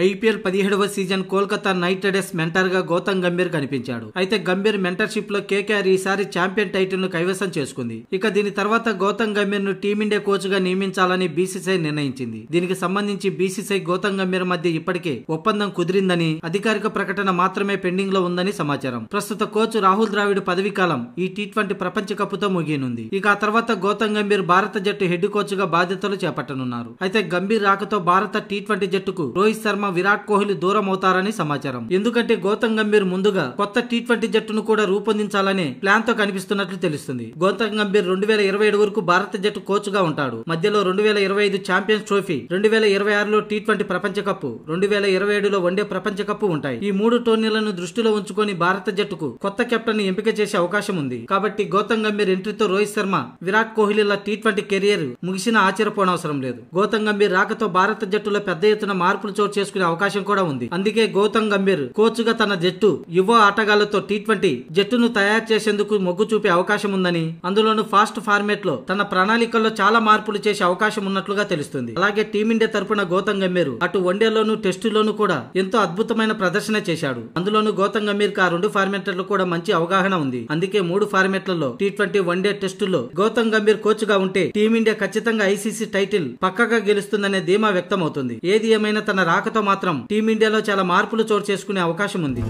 IPL 17వ season Kolkata knight riders mentor గా గౌతమ్ గంభీర్ కనిపించాడు. అయితే గంభీర్ మెంటర్షిప్ లో కేకేఆర్ ఈసారి ఛాంపియన్ టైటిల్ ను కైవసం చేసుకుంది. ఇక దీని తర్వాత గౌతమ్ గంభీర్ ను టీమిండియా కోచ్ గా నియమించాలని బీసీసీఐ నిర్ణయించింది. దీనికి సంబంధించి బీసీసీఐ గౌతమ్ గంభీర్ మధ్య ఇప్పటికే ఒప్పందం కుదిరిందని, అధికారిక ప్రకటన మాత్రమే పెండింగ్ లో ఉందని సమాచారం. ప్రస్తుత కోచ్ రాహుల్ ద్రావిడ్ పదవీ కాలం ఈ టీ20 ప్రపంచ కప్ తో ముగియనుంది. ఇక ఆ తర్వాత గౌతమ్ గంభీర్ భారత జట్టు హెడ్ కోచ్ గా బాధ్యతలు చేపట్టనున్నారు. అయితే గంభీర్ రాకతో భారత టీ20 జట్టుకు రోహిత్ శర్మ, విరాట్ కోహ్లీ దూరం అవుతారని సమాచారం. ఎందుకంటే గౌతమ్ గంభీర్ ముందుగా కొత్త టీ20 జట్టును కూడా రూపొందించాలనే ప్లాన్ తో కనిపిస్తున్నట్లు తెలుస్తుంది. గౌతమ్ గంభీర్ 2027 వరకు భారత జట్టు కోచ్ గా ఉంటాడు. మధ్యలో 2025 ఛాంపియన్స్ ట్రోఫీ, 2026లో టీ20 ప్రపంచ కప్, 2027లో వన్డే ప్రపంచ కప్ ఉంటాయి. ఈ 3 టోర్నీలను దృష్టిలో ఉంచుకొని భారత జట్టుకు కొత్త కెప్టెన్ ఎంపిక చేసే అవకాశం ఉంది. కాబట్టి గౌతమ్ గంభీర్ ఎంట్రీతో రోహిత్ శర్మ, విరాట్ కోహ్లీల టీ20 కెరియర్ ముగిసిన ఆశ్చర్యపోనవసరం లేదు. గౌతమ్ గంభీర్ రాకతో భారత జట్టులో పెద్ద ఎత్తున మార్పులు చోటు చేసుకునే అవకాశం కూడా ఉంది. అందుకే గౌతమ్ గంభీర్ కోచ్ గా తన జట్టు యువ ఆటగాళ్లతో టీ20 జట్టును తయారు చేసేందుకు మొగ్గు చూపే అవకాశం ఉందని, అందులోనూ ఫాస్ట్ ఫార్మేట్ లో తన ప్రణాళికల్లో చాలా మార్పులు చేసే అవకాశం ఉన్నట్లుగా తెలుస్తుంది. అలాగే టీమిండియా తరపున గౌతమ్ గంభీర్ అటు వన్డేలోను టెస్టులోను కూడా ఎంతో అద్భుతమైన ప్రదర్శన చేశాడు. అందులోనూ గౌతమ్ గంభీర్ కి ఆ 2 ఫార్మేట్లలో కూడా మంచి అవగాహన ఉంది. అందుకే 3 ఫార్మేట్లలో టీ20, వన్డే, టెస్టుల్లో గౌతమ్ గంభీర్ కోచ్ గా ఉంటే టీమిండియా ఖచ్చితంగా ఐసీసీ టైటిల్ పక్కగా గెలుస్తుందనే ధీమా వ్యక్తం అవుతుంది. ఏది ఏమైనా తన రాకతో మాత్రం టీమిండియాలో చాలా మార్పులు చోటు చేసుకునే అవకాశం ఉంది.